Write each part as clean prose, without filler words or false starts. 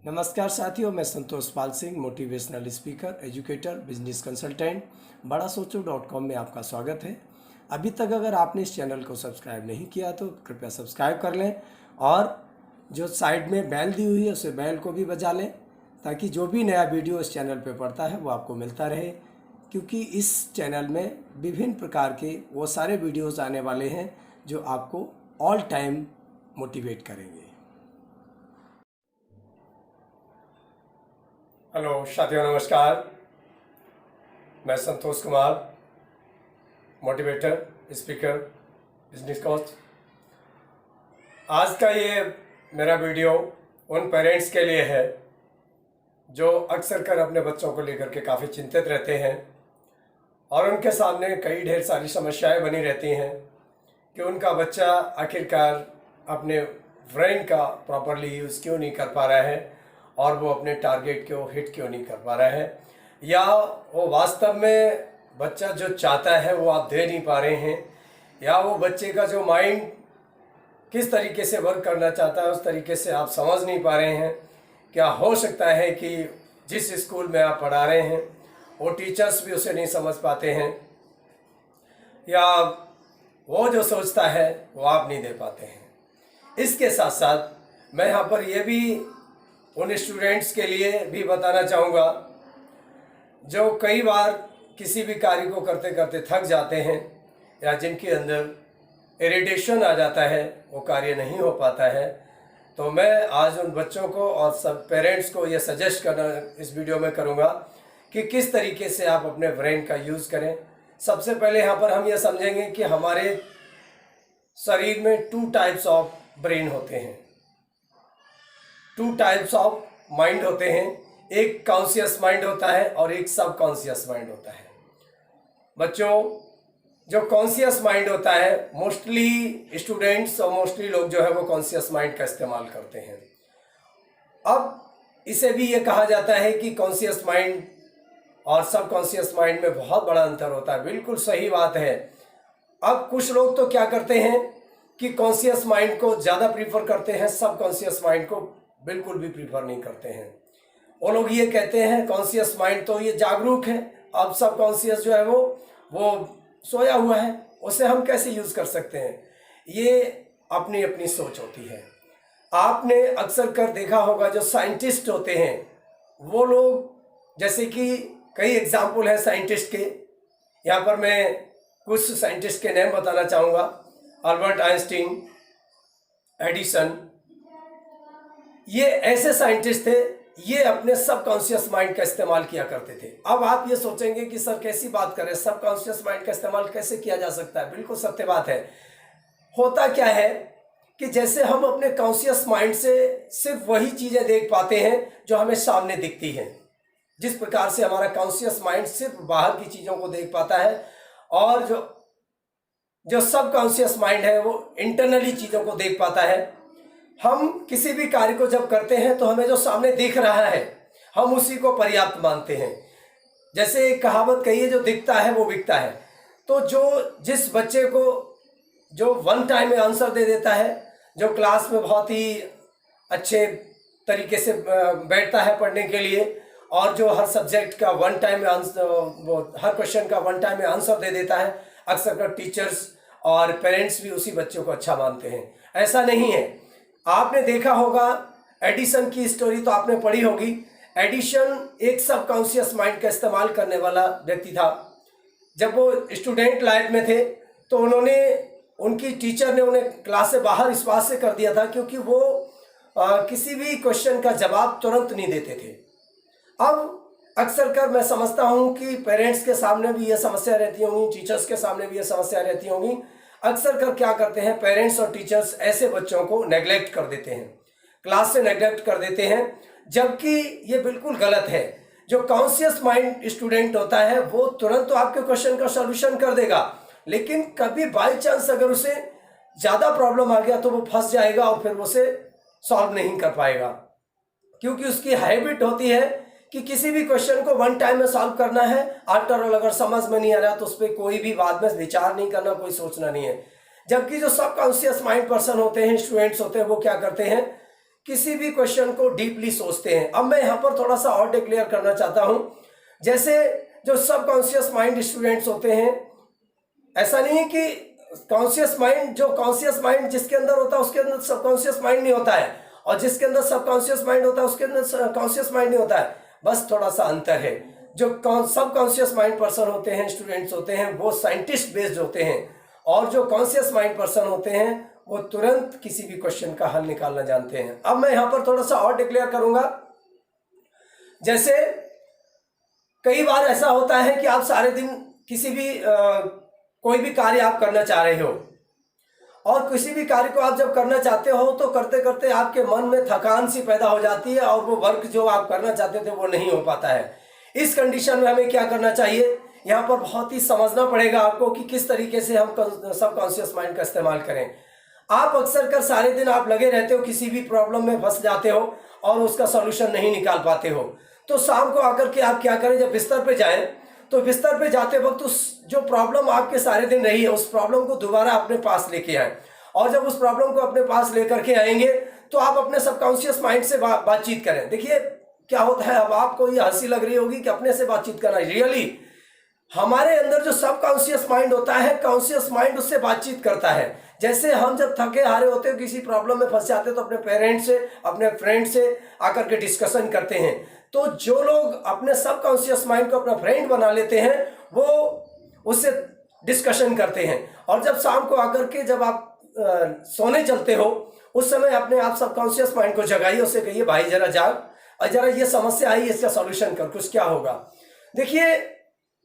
नमस्कार साथियों, मैं Santosh Pal Singh, motivational speaker, educator, business consultant, Bada Socho .com में आपका स्वागत है। अभी तक अगर आपने इस चैनल को सब्सक्राइब नहीं किया तो कृपया सब्सक्राइब कर लें और जो साइड में बेल दी हुई है उसे बेल को भी बजा लें ताकि जो भी नया वीडियो इस चैनल पर पड़ता है वो आपको मिलता रहे, क्योंकि इस चैनल में विभिन्न प्रकार के वो सारे वीडियोज़ आने वाले हैं जो आपको ऑल टाइम मोटिवेट करेंगे। हेलो साथियों, नमस्कार। मैं Santosh Kumar, motivator, speaker, business coach. आज का ये मेरा वीडियो उन पेरेंट्स के लिए है जो अक्सर कर अपने बच्चों को लेकर के काफ़ी चिंतित रहते हैं और उनके सामने कई ढेर सारी समस्याएं बनी रहती हैं कि उनका बच्चा आखिरकार अपने ब्रेन का प्रॉपरली यूज़ क्यों नहीं कर पा रहा है और वो अपने टारगेट को हिट क्यों नहीं कर पा रहा है, या वो वास्तव में बच्चा जो चाहता है वो आप दे नहीं पा रहे हैं, या वो बच्चे का जो माइंड किस तरीके से वर्क करना चाहता है उस तरीके से आप समझ नहीं पा रहे हैं। क्या हो सकता है कि जिस स्कूल में आप पढ़ा रहे हैं वो टीचर्स भी उसे नहीं समझ पाते हैं, या वो जो सोचता है वो आप नहीं दे पाते हैं। इसके साथ साथ मैं यहाँ पर ये भी उन स्टूडेंट्स के लिए भी बताना चाहूँगा जो कई बार किसी भी कार्य को करते करते थक जाते हैं या जिनके अंदर इरिटेशन आ जाता है, वो कार्य नहीं हो पाता है। तो मैं आज उन बच्चों को और सब पेरेंट्स को ये सजेस्ट करना इस वीडियो में करूँगा कि किस तरीके से आप अपने ब्रेन का यूज़ करें। सबसे पहले यहाँ पर हम ये समझेंगे कि हमारे शरीर में 2 टाइप्स ऑफ ब्रेन होते हैं, 2 टाइप्स ऑफ माइंड होते हैं। एक कॉन्शियस माइंड होता है और एक सब कॉन्शियस माइंड होता है। बच्चों, जो कॉन्शियस माइंड होता है, मोस्टली स्टूडेंट्स और मोस्टली लोग जो है वो कॉन्शियस माइंड का इस्तेमाल करते हैं। अब इसे भी ये कहा जाता है कि कॉन्शियस माइंड और सब कॉन्शियस माइंड में बहुत बड़ा अंतर होता है। बिल्कुल सही बात है। अब कुछ लोग तो क्या करते हैं कि कॉन्शियस माइंड को ज़्यादा प्रीफर करते हैं, सब कॉन्शियस माइंड को बिल्कुल भी प्रीफर नहीं करते हैं। वो लोग ये कहते हैं कॉन्शियस माइंड तो ये जागरूक है, अब सब कॉन्शियस जो है वो सोया हुआ है, उसे हम कैसे यूज़ कर सकते हैं। ये अपनी अपनी सोच होती है। आपने अक्सर कर देखा होगा जो साइंटिस्ट होते हैं वो लोग, जैसे कि कई एग्जाम्पल हैं साइंटिस्ट के, यहाँ पर मैं कुछ साइंटिस्ट के नाम बताना चाहूँगा। अल्बर्ट आइंस्टीन, एडिसन, ये ऐसे साइंटिस्ट थे, ये अपने सबकॉन्शियस माइंड का इस्तेमाल किया करते थे। अब आप ये सोचेंगे कि सर कैसी बात करें, सबकॉन्शियस माइंड का इस्तेमाल कैसे किया जा सकता है। बिल्कुल सत्य बात है। होता क्या है कि जैसे हम अपने कॉन्शियस माइंड से सिर्फ वही चीज़ें देख पाते हैं जो हमें सामने दिखती हैं, जिस प्रकार से हमारा कॉन्शियस माइंड सिर्फ बाहर की चीज़ों को देख पाता है, और जो सबकॉन्शियस माइंड है वो इंटरनली चीज़ों को देख पाता है। हम किसी भी कार्य को जब करते हैं तो हमें जो सामने दिख रहा है हम उसी को पर्याप्त मानते हैं। जैसे एक कहावत कही है, जो दिखता है वो बिकता है। तो जिस बच्चे को जो 1 टाइम में आंसर दे देता है, जो क्लास में बहुत ही अच्छे तरीके से बैठता है पढ़ने के लिए, और जो हर सब्जेक्ट का 1 टाइम में आंसर, वो हर क्वेश्चन का 1 टाइम में आंसर दे देता है, अक्सर कर टीचर्स और पेरेंट्स भी उसी बच्चों को अच्छा मानते हैं। ऐसा नहीं है। आपने देखा होगा एडिसन की स्टोरी तो आपने पढ़ी होगी। एडिसन एक सबकॉन्शियस माइंड का इस्तेमाल करने वाला व्यक्ति था। जब वो स्टूडेंट लाइफ में थे तो उनकी टीचर ने उन्हें क्लास से बाहर इस बात से कर दिया था क्योंकि वो किसी भी क्वेश्चन का जवाब तुरंत नहीं देते थे। अब अक्सर कर मैं समझता हूँ कि पेरेंट्स के सामने भी ये समस्या रहती होंगी, टीचर्स के सामने भी ये समस्या रहती होंगी। अक्सर कर क्या करते हैं पेरेंट्स और टीचर्स, ऐसे बच्चों को नेग्लेक्ट कर देते हैं, क्लास से नेग्लेक्ट कर देते हैं, जबकि ये बिल्कुल गलत है। जो कॉन्शियस माइंड स्टूडेंट होता है वो तुरंत तो आपके क्वेश्चन का सॉल्यूशन कर देगा, लेकिन कभी बाई चांस अगर उसे ज़्यादा प्रॉब्लम आ गया तो वो फंस जाएगा और फिर उसे सॉल्व नहीं कर पाएगा, क्योंकि उसकी हैबिट होती है कि किसी भी क्वेश्चन को 1 टाइम में सॉल्व करना है। आफ्टर ऑल अगर समझ में नहीं आ रहा तो उस पर कोई भी बाद में विचार नहीं करना, कोई सोचना नहीं है। जबकि जो सबकॉन्शियस माइंड पर्सन होते हैं, स्टूडेंट्स होते हैं, वो क्या करते हैं किसी भी क्वेश्चन को डीपली सोचते हैं। अब मैं यहाँ पर थोड़ा सा और डिक्लेयर करना चाहता हूँ, जैसे जो सबकॉन्शियस माइंड स्टूडेंट्स होते हैं, ऐसा नहीं है कि कॉन्शियस माइंड, जो कॉन्शियस माइंड जिसके अंदर होता है उसके अंदर सबकॉन्शियस माइंड नहीं होता है, और जिसके अंदर सबकॉन्शियस माइंड होता है उसके अंदर कॉन्शियस माइंड नहीं होता है, बस थोड़ा सा अंतर है। जो सबकॉन्शियस माइंड पर्सन होते हैं, स्टूडेंट्स होते हैं, वो साइंटिस्ट बेस्ड होते हैं, और जो कॉन्शियस माइंड पर्सन होते हैं वो तुरंत किसी भी क्वेश्चन का हल निकालना जानते हैं। अब मैं यहाँ पर थोड़ा सा और डिक्लेयर करूंगा, जैसे कई बार ऐसा होता है कि आप सारे दिन किसी भी कोई भी कार्य आप करना चाह रहे हो, और किसी भी कार्य को आप जब करना चाहते हो तो करते करते आपके मन में थकान सी पैदा हो जाती है, और वो वर्क जो आप करना चाहते थे वो नहीं हो पाता है। इस कंडीशन में हमें क्या करना चाहिए, यहाँ पर बहुत ही समझना पड़ेगा आपको कि किस तरीके से हम सबकॉन्शियस माइंड का इस्तेमाल करें। आप अक्सर कर सारे दिन आप लगे रहते हो, किसी भी प्रॉब्लम में फंस जाते हो और उसका सॉल्यूशन नहीं निकाल पाते हो, तो शाम को आकर के आप क्या करें, जब बिस्तर पे जाएं तो बिस्तर पे जाते वक्त उस जो प्रॉब्लम आपके सारे दिन रही है उस प्रॉब्लम को दोबारा अपने पास लेके आए, और जब उस प्रॉब्लम को अपने पास लेकर के आएंगे तो आप अपने सबकॉन्शियस माइंड से बातचीत करें। देखिए क्या होता है, अब आपको ये हंसी लग रही होगी कि अपने से बातचीत करना, रियली हमारे अंदर जो सबकॉन्शियस माइंड होता है, कॉन्शियस माइंड उससे बातचीत करता है। जैसे हम जब थके हारे होते हैं, किसी प्रॉब्लम में फंस जाते हैं, तो अपने पेरेंट्स से, अपने फ्रेंड से आकर के डिस्कशन करते हैं। तो जो लोग अपने सबकॉन्शियस माइंड को अपना फ्रेंड बना लेते हैं वो उससे डिस्कशन करते हैं, और जब शाम को आकर के जब आप सोने चलते हो उस समय अपने आप सबकॉन्शियस माइंड को जगाइए, उससे कहिए भाई जरा जाग और जरा ये समस्या आई, इसका सॉल्यूशन कर, कुछ क्या होगा। देखिए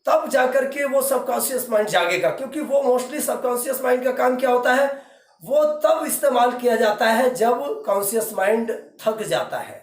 तब जाकर के वो सबकॉन्शियस माइंड जागेगा, क्योंकि वो मोस्टली सबकॉन्शियस माइंड का काम क्या होता है, वो तब इस्तेमाल किया जाता है जब कॉन्शियस माइंड थक जाता है।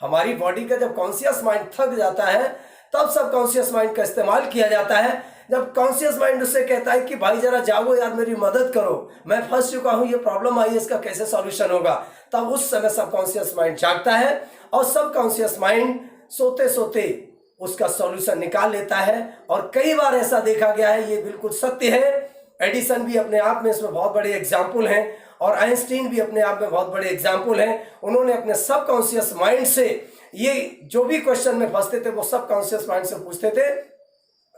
हमारी बॉडी का जब कॉन्शियस माइंड थक जाता है तब सबकॉन्शियस माइंड का इस्तेमाल किया जाता है। जब कॉन्शियस माइंड उससे कहता है कि भाई जरा जागो यार, मेरी मदद करो, मैं फंस चुका हूं, ये प्रॉब्लम आई है, इसका कैसे सॉल्यूशन होगा, तब उस समय सबकॉन्शियस माइंड जागता है, और सबकॉन्शियस माइंड सोते सोते उसका सॉल्यूशन निकाल लेता है। और कई बार ऐसा देखा गया है, ये बिल्कुल सत्य है। एडिसन भी अपने आप में इसमें बहुत बड़े एग्जाम्पल हैं, और आइंस्टीन भी अपने आप में बहुत बड़े एग्जाम्पल हैं। उन्होंने अपने सबकॉन्शियस माइंड से ये जो भी क्वेश्चन में फंसते थे वो सबकॉन्शियस माइंड से पूछते थे,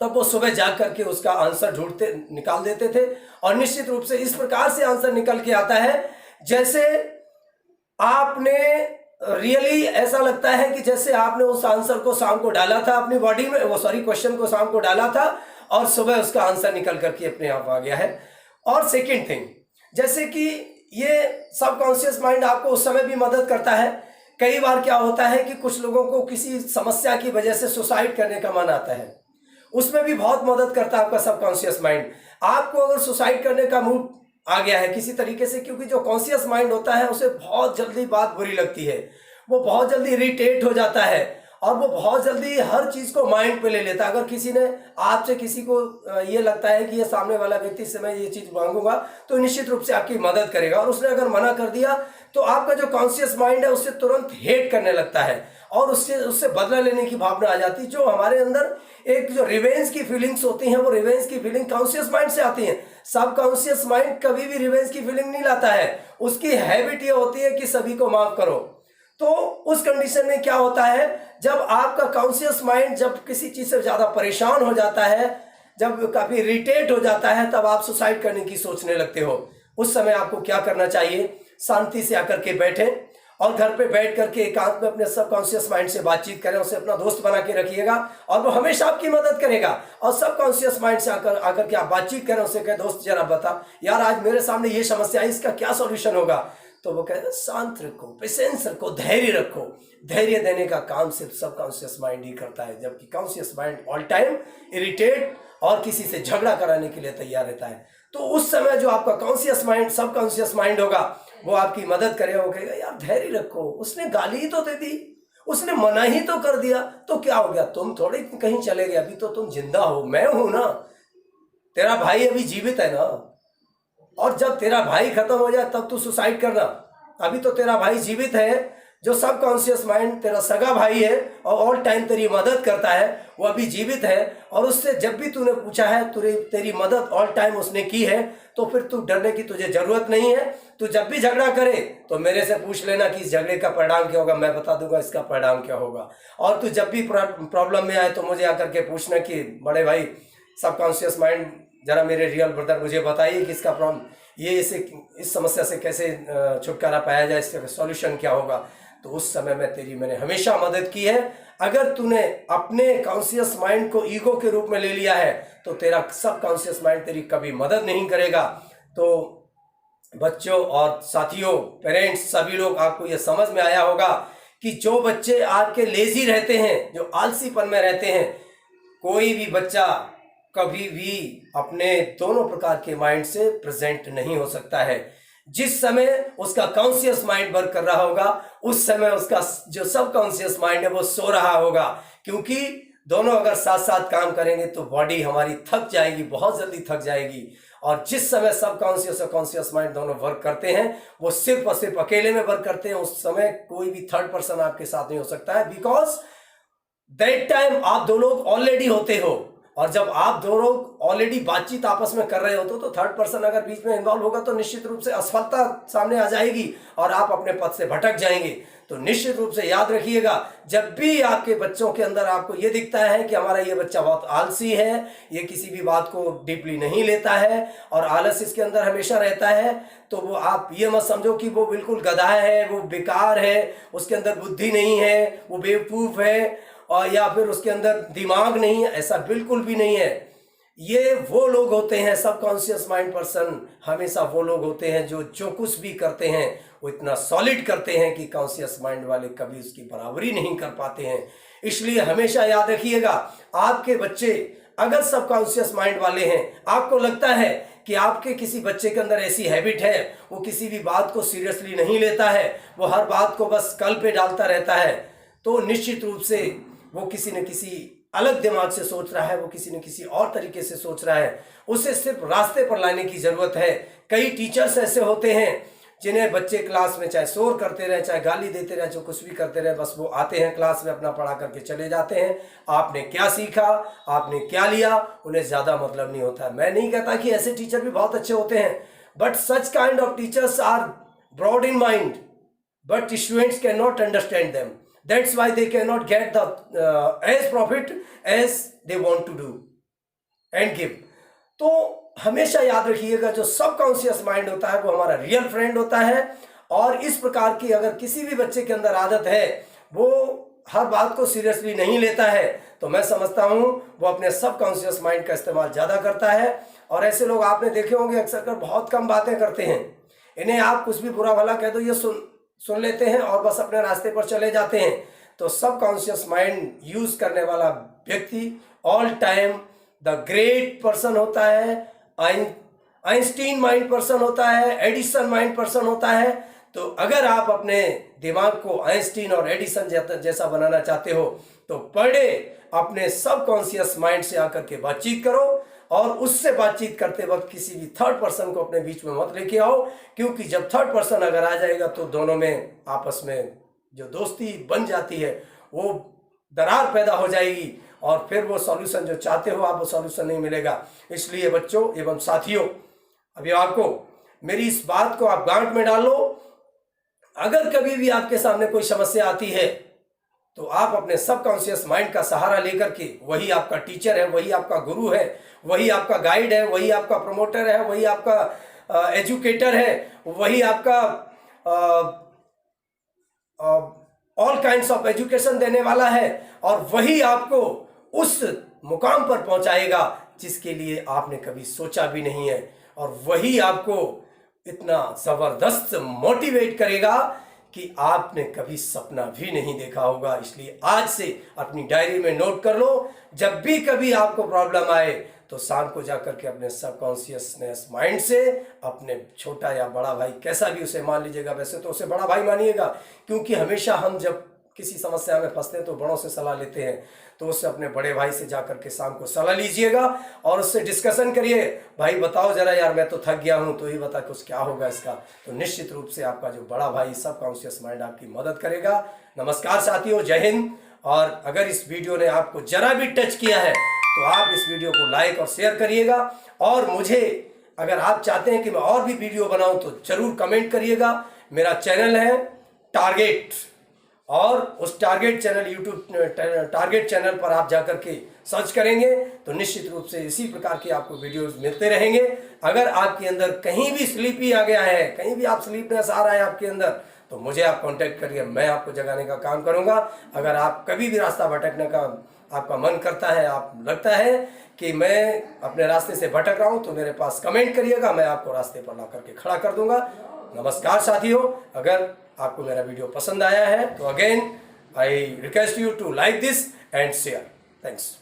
तब वो सुबह जाग करके उसका आंसर ढूंढते निकाल देते थे। और निश्चित रूप से इस प्रकार से आंसर निकल के आता है जैसे आपने रियली ऐसा लगता है कि जैसे आपने उस आंसर को शाम को डाला था अपनी बॉडी में, वो सॉरी क्वेश्चन को शाम को डाला था और सुबह उसका आंसर निकल करके अपने आप आ गया है। और सेकेंड थिंग, जैसे कि ये सबकॉन्शियस माइंड आपको उस समय भी मदद करता है। कई बार क्या होता है कि कुछ लोगों को किसी समस्या की वजह से सुसाइड करने का मन आता है, उसमें भी बहुत मदद करता है आपका सबकॉन्शियस माइंड। आपको अगर सुसाइड करने का मूड आ गया है किसी तरीके से, क्योंकि जो कॉन्शियस माइंड होता है उसे बहुत जल्दी बात बुरी लगती है, वो बहुत जल्दी इरिटेट हो जाता है, और वो बहुत जल्दी हर चीज को माइंड पे ले लेता है। अगर किसी ने आपसे, किसी को ये लगता है कि ये सामने वाला व्यक्ति से मैं ये चीज मांगूंगा तो निश्चित रूप से आपकी मदद करेगा, और उसने अगर मना कर दिया तो आपका जो कॉन्शियस माइंड है उससे तुरंत हेट करने लगता है, और उससे बदला लेने की भावना आ जाती है। जो हमारे अंदर एक जो रिवेंज की फीलिंग्स होती हैं, वो रिवेंज की फीलिंग कॉन्शियस माइंड से आती है। सबकॉन्शियस माइंड कभी भी रिवेंज की फीलिंग नहीं लाता है, उसकी हैबिट ये होती है कि सभी को माफ करो। तो उस कंडीशन में क्या होता है, जब आपका कॉन्शियस माइंड जब किसी चीज से ज्यादा परेशान हो जाता है, जब काफी इरिटेट हो जाता है, तब आप सुसाइड करने की सोचने लगते हो। उस समय आपको क्या करना चाहिए, शांति से आकर के बैठें और घर पे बैठ करके एकांत में अपने सबकॉन्शियस माइंड से बातचीत करें, उसे अपना दोस्त बना के रखिएगा और वो हमेशा आपकी मदद करेगा। और सबकॉन्शियस माइंड से आकर के आप बातचीत करें, उसे कहें दोस्त जरा बता यार आज मेरे सामने ये समस्या है, इसका क्या सॉल्यूशन होगा। तो वो कहते हैं शांत रखो, पेशेंस रखो, धैर्य रखो। धैर्य देने का काम सिर्फ सबकॉन्शियस माइंड ही करता है, जबकि conscious mind all time irritate और किसी से झगड़ा कराने के लिए तैयार रहता है। तो उस समय जो आपका कॉन्शियस माइंड, सबकॉन्शियस माइंड होगा, वो आपकी मदद करेगा। वो कहेगा यार धैर्य रखो, उसने गाली ही तो दे दी, उसने मना ही तो कर दिया, तो क्या हो गया, तुम थोड़ी कहीं चले गए, अभी तो तुम जिंदा हो, मैं हूं ना, तेरा भाई अभी जीवित है ना, और जब तेरा भाई खत्म हो जाए तब तू सुसाइड करना, अभी तो तेरा भाई जीवित है, जो सब कॉन्शियस माइंड तेरा सगा भाई है और ऑल टाइम तेरी मदद करता है, वो अभी जीवित है, और उससे जब भी तूने पूछा है तेरी मदद ऑल टाइम उसने की है, तो फिर तू डरने की तुझे जरूरत नहीं है। तू जब भी झगड़ा करे तो मेरे से पूछ लेना कि इस झगड़े का परिणाम क्या होगा, मैं बता दूंगा इसका परिणाम क्या होगा। और तू जब भी प्रॉब्लम में आए तो मुझे आकर के पूछना कि बड़े भाई सबकॉन्शियस माइंड जरा मेरे रियल ब्रदर मुझे बताइए कि इसका प्रॉब्लम ये इस समस्या से कैसे छुटकारा पाया जाए, इसका सॉल्यूशन क्या होगा। तो उस समय मैंने हमेशा मदद की है। अगर तूने अपने कॉन्शियस माइंड को ईगो के रूप में ले लिया है तो तेरा सब कॉन्शियस माइंड तेरी कभी मदद नहीं करेगा। तो बच्चों और साथियों, पेरेंट्स, सभी लोग, आपको यह समझ में आया होगा कि जो बच्चे आपके लेजी रहते हैं, जो आलसीपन में रहते हैं, कोई भी बच्चा कभी भी अपने दोनों प्रकार के माइंड से प्रेजेंट नहीं हो सकता है। जिस समय उसका कॉन्शियस माइंड वर्क कर रहा होगा उस समय उसका जो सब कॉन्शियस माइंड है वो सो रहा होगा, क्योंकि दोनों अगर साथ साथ काम करेंगे तो बॉडी हमारी थक जाएगी, बहुत जल्दी थक जाएगी। और जिस समय सब कॉन्शियस और कॉन्शियस माइंड दोनों वर्क करते हैं वो सिर्फ और सिर्फ अकेले में वर्क करते हैं, उस समय कोई भी थर्ड पर्सन आपके साथ नहीं हो सकता है, बिकॉज दैट टाइम आप दोनों ऑलरेडी होते हो। और जब आप दोनों ऑलरेडी बातचीत आपस में कर रहे होते तो थर्ड पर्सन अगर बीच में इन्वॉल्व होगा तो निश्चित रूप से असफलता सामने आ जाएगी और आप अपने पथ से भटक जाएंगे। तो निश्चित रूप से याद रखिएगा, जब भी आपके बच्चों के अंदर आपको ये दिखता है कि हमारा ये बच्चा बहुत आलसी है, ये किसी भी बात को डीपली नहीं लेता है और आलस इसके अंदर हमेशा रहता है, तो वो आप ये मत समझो कि वो बिल्कुल गधा है, वो बेकार है, उसके अंदर बुद्धि नहीं है, वो बेवकूफ है और या फिर उसके अंदर दिमाग नहीं है। ऐसा बिल्कुल भी नहीं है। ये वो लोग होते हैं, सब कॉन्शियस माइंड पर्सन हमेशा वो लोग होते हैं जो कुछ भी करते हैं वो इतना सॉलिड करते हैं कि कॉन्शियस माइंड वाले कभी उसकी बराबरी नहीं कर पाते हैं। इसलिए हमेशा याद रखिएगा, आपके बच्चे अगर सब कॉन्शियस माइंड वाले हैं, आपको लगता है कि आपके किसी बच्चे के अंदर ऐसी हैबिट है, वो किसी भी बात को सीरियसली नहीं लेता है, वो हर बात को बस कल पे डालता रहता है, तो निश्चित रूप से वो किसी न किसी अलग दिमाग से सोच रहा है, वो किसी न किसी और तरीके से सोच रहा है। उसे सिर्फ रास्ते पर लाने की जरूरत है। कई टीचर्स ऐसे होते हैं जिन्हें बच्चे क्लास में चाहे शोर करते रहे, चाहे गाली देते रहे, जो कुछ भी करते रहे, बस वो आते हैं क्लास में, अपना पढ़ा करके चले जाते हैं। आपने क्या सीखा, आपने क्या लिया, उन्हें ज्यादा मतलब नहीं होता। मैं नहीं कहता कि ऐसे टीचर भी बहुत अच्छे होते हैं, but such kind of teachers are broad in mind, but students cannot understand them. That's why they cannot get the as profit as they want to do and give. तो हमेशा याद रखिएगा, जो सब कॉन्शियस माइंड होता है वो हमारा रियल फ्रेंड होता है। और इस प्रकार की अगर किसी भी बच्चे के अंदर आदत है, वो हर बात को सीरियसली नहीं लेता है, तो मैं समझता हूं वो अपने सब कॉन्शियस माइंड का इस्तेमाल ज्यादा करता है। और ऐसे लोग आपने देखे होंगे अक्सर कर बहुत कम बातें करते हैं। इन्हें आप कुछ भी बुरा भला कह दो, ये सुन लेते हैं और बस अपने रास्ते पर चले जाते हैं। तो सब कॉन्शियस माइंड यूज करने वाला व्यक्ति all time the great person होता है, आइंस्टीन माइंड पर्सन होता है, एडिसन माइंड पर्सन होता है। तो अगर आप अपने दिमाग को आइंस्टीन और एडिसन जैसा बनाना चाहते हो तो पढ़े, अपने सब कॉन्शियस माइंड से आकर के बातचीत करो और उससे बातचीत करते वक्त किसी भी थर्ड पर्सन को अपने बीच में मत लेके आओ, क्योंकि जब थर्ड पर्सन अगर आ जाएगा तो दोनों में आपस में जो दोस्ती बन जाती है वो दरार पैदा हो जाएगी और फिर वो सॉल्यूशन जो चाहते हो आप, वो सॉल्यूशन नहीं मिलेगा। इसलिए बच्चों एवं साथियों, अभी आपको मेरी इस बात को आप गांठ में डाल लो। अगर कभी भी आपके सामने कोई समस्या आती है तो आप अपने सबकॉन्शियस माइंड का सहारा लेकर के, वही आपका टीचर है, वही आपका गुरु है, वही आपका गाइड है, वही आपका प्रमोटर है, वही आपका एजुकेटर है, वही आपका ऑल काइंड्स ऑफ एजुकेशन देने वाला है, और वही आपको उस मुकाम पर पहुंचाएगा जिसके लिए आपने कभी सोचा भी नहीं है, और वही आपको इतना जबरदस्त मोटिवेट करेगा कि आपने कभी सपना भी नहीं देखा होगा। इसलिए आज से अपनी डायरी में नोट कर लो, जब भी कभी आपको प्रॉब्लम आए तो शाम को जाकर के अपने सबकॉन्शियसनेस माइंड से अपने छोटा या बड़ा भाई कैसा भी उसे मान लीजिएगा, वैसे तो उसे बड़ा भाई मानिएगा, क्योंकि हमेशा हम जब किसी समस्या में फंसते हैं तो बड़ों से सलाह लेते हैं, तो उससे अपने बड़े भाई से जाकर के शाम को सलाह लीजिएगा और उससे डिस्कशन करिए, भाई बताओ जरा यार मैं तो थक गया हूँ, तो ये बता कुछ क्या होगा इसका। तो निश्चित रूप से आपका जो बड़ा भाई सबकॉन्शियस माइंड आपकी मदद करेगा। नमस्कार साथियों, जय हिंद। और अगर इस वीडियो ने आपको जरा भी टच किया है तो आप इस वीडियो को लाइक और शेयर करिएगा, और मुझे अगर आप चाहते हैं कि मैं और भी वीडियो बनाऊं तो जरूर कमेंट करिएगा। मेरा चैनल है टारगेट, और उस target channel YouTube target channel पर आप जाकर के सर्च करेंगे तो निश्चित रूप से इसी प्रकार के आपको वीडियोस मिलते रहेंगे। अगर आपके अंदर कहीं भी स्लीपी आ गया है, कहीं भी आप स्लीपनेस आ रहा है आपके अंदर, तो मुझे आप कांटेक्ट करिए, मैं आपको जगाने का काम करूंगा। अगर आप कभी भी रास्ता भटकने का आपका मन करता है, आप लगता है कि मैं अपने रास्ते से भटक रहा हूं, तो मेरे पास कमेंट करिएगा, मैं आपको रास्ते पर ला करके खड़ा कर दूंगा। नमस्कार साथियों, अगर आपको मेरा वीडियो पसंद आया है तो again I request you to like this and share. Thanks.